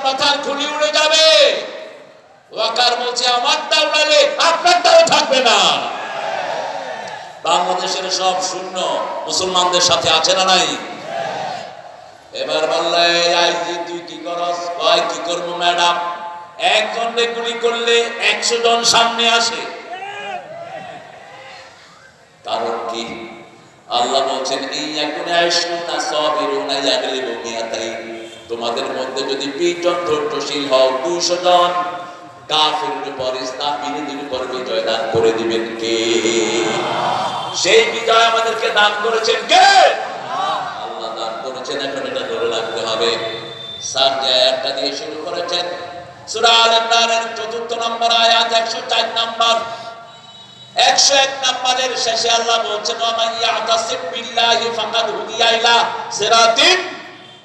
মাথার খুলি উড়ে যাবে। ওয়াকার বলছে আমারটা উড়ালে আপনারটাও থাকবে না। বাংলাদেশের সব শূন্য মুসলমানদের সাথে আছে না নাই? এবার বললে আইজি তুই কি করস? কয় কি করবো ম্যাডাম, একজনকে গুলি করলে 100 জন সামনে আসে। কারণ কি? আল্লাহ বলছেন তোমাদের মধ্যে যদি 20 জন ধৈর্যশীল হও, 200 জন কাফেরের উপর ইসলাম বিরোধীর উপর বিজয় দান করে দিবেন কে? সেই বিজয় আমাদেরকে দান করেছেন কে? আল্লাহ দান করেছেন। এখন এটা ধরে রাখতে হবে। স্যার যে আয়াতটা দিয়ে শুরু করেছেন সূরা আল ইমরানের 4 নম্বর আয়াত 104 নম্বর 101 নম্বরের শেষে আল্লাহ বলছেন ওয়া ইয়াতাসিম বিল্লাহি ফাকাদ হুদিয়া ইলা সিরাতিন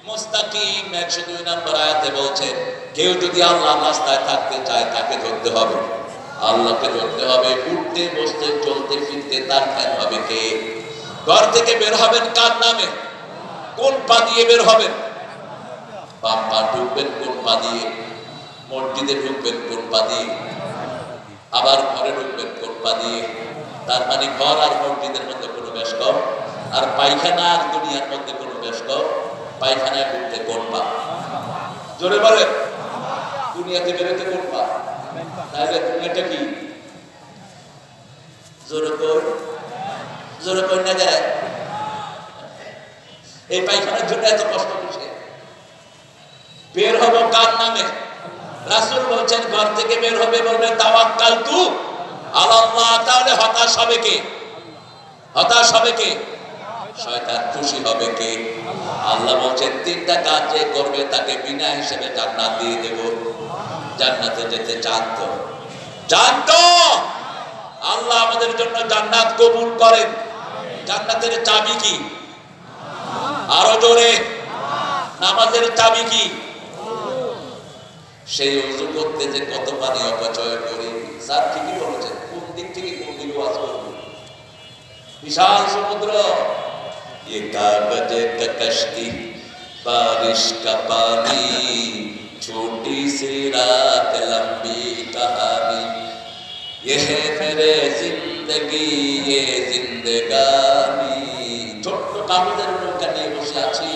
মুস্তাকিম। 102 নম্বর আয়াতে বলছেন কেউ যদি আল্লাহর রাস্তায় থাকতে চায় তাকে ধরতে হবে, আল্লাহকে ধরতে হবে। উঠতে বসতে চলতে ফিরতে তার জ্ঞান হবে কে? ঘর থেকে বের হবেন কার নামে? কোন পা দিয়ে বের হবেন? বাম পা। ঢুকবেন কোন পা দিয়ে? মসজিদে ঢুকবেন কোন পা দিয়ে? আবার ঘরে ঢুকবেন কোন পা দিয়ে? তার মানে ঘর আর মসজিদের মধ্যে কোনো বেশকম, আর পায়খানা আর দুনিয়ার মধ্যে কোনো বেশকম। পায়খানায় ঢুকতে কোন পা? জোরে বলেন। দুনিয়াতে বেরোতে কোন পা? তাহলে দুনিয়াটা কি? জোরে কর, জোরে কর না যায়। এই পায়খানার জন্য এত কষ্ট করছে। বের হবো কার নামে? রাসূল বলছেন ঘর থেকে বের হবে বলবে তাওয়াক্কালতু আলাল্লাহ। তাহলে হতাশ হবে কে? হতাশ হবে কে? শয়তান। খুশি হবে কে? আল্লাহ বলছেন 3টা কাজ যে করবে তাকে বিনা হিসেবে জান্নাত দিয়ে দেব। জান্নাতে যেতে চান তো? চান তো? আল্লাহ আমাদের জন্য জান্নাত কবুল করেন। জান্নাতের চাবি কি? আরো জোরে। নামাজের চাবি কি? সেই ওযু করতে যে কত পানি অপচয় করি। স্যার ঠিকই বলেছেন। কোন দিক থেকে কোন দিকে ওয়াজ করব? বিশাল সমুদ্র। ये कागज का कश्ती बारिश का पानी छोटी सी रात लंबी कहानी ये है मेरे जिंदगी ये जिंदगानी। ছোট্ট কাগজের নৌকা নিয়ে বসে আছি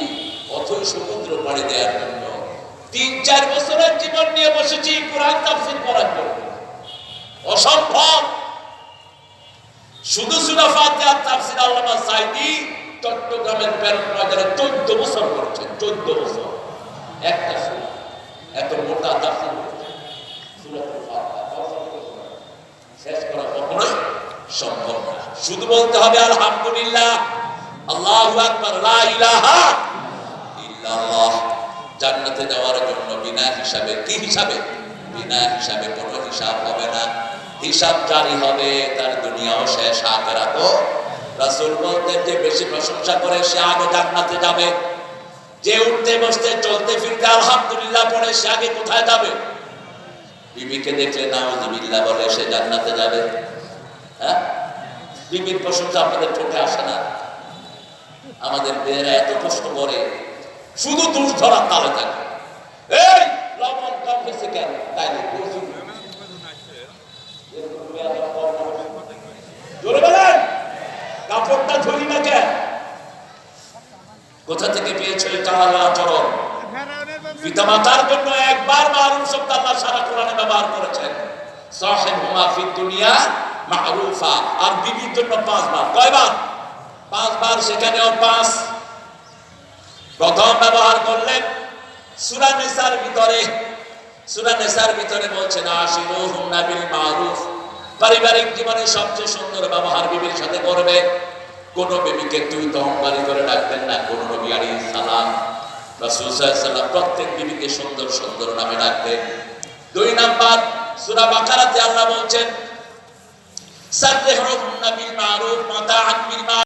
অথই সমুদ্র পাড়ি দেওয়ার জন্য। 3-4 বছরের জীবন নিয়ে বসেছি কোরআন তাফসীর করার জন্য। অসম্ভব। শুধু সূরা ফাতিহা তাফসীর আল্লামা সাইদি চট্টগ্রামের প্যারোবাজারে 14 বছর করেছেন। 14 বছর একটা সূরা। এত মোটা তাফসীর সূরাতুল ফাতিহা শেষ করা কখনোই সম্ভব না। শুধু বলতে হবে আলহামদুলিল্লাহ, আল্লাহু আকবার, লা ইলাহা ইল্লাল্লাহ। জান্নাতে যাওয়ার জন্য বিনা হিসাবে, কি হিসাবে? বিনা হিসাবে কোনো হিসাব হবে না। হিসাব জারি হবে, তার দুনিয়াও শেষ, আখিরাতও। রাসূল বলতেন যে বেশি প্রশংসা করে সে আগে জান্নাতে যাবে। যে উঠতে বসতে চলতে ফিরতে আলহামদুলিল্লাহ পড়ে সে আগে কোথায় যাবে? বিবিকে দেখলে নাউযুবিল্লাহ বলে সে জান্নাতে যাবে। হ্যাঁ, বিবির প্রশংসা আপনাদের ঠোঁটে আসে না। আমাদের মেয়েরা এত কষ্ট করে, শুধু দুধ ধরার তালে থাকে। এই লবণ কম হয়েছে কেন? তাই জোরে বলেন, কাপড়টা ধরি না কেন? কোথা থেকে পেয়েছে এই কালো আচরণ? পিতামাতার জন্য একবার মারুফ শব্দ আল্লাহ সারা কোরআনে ব্যবহার করেছেন। সাহিবুমা ফিদ দুনিয়া মারুফা। আর বিবির জন্য 5 বার। কয়বার? 5 বার। সেখানেও 5। প্রথম ব্যবহার করলেন সূরা নিসার ভিতরে। সূরা নিসার ভিতরে বলছেন আশিরুহুন্না বিল মারুফ। পারিবারিক জীবনে সবচেয়ে সুন্দর ব্যবহার বিবির সাথে করবে। কোন বিবিকে তুই তো অহংকারী করে ডাকবেন না। কোন নবী আলাইহিস সালাম রাসূল সাল্লাল্লাহু আলাইহি ওয়াসাল্লাম প্রত্যেক বিবিকে সুন্দর সুন্দর নামে ডাকতেন। 2 নাম্বার সূরা বাকারাতে আল্লাহ বলছেন সাররিহুন্না বিল মারুফ মাতাআন বিল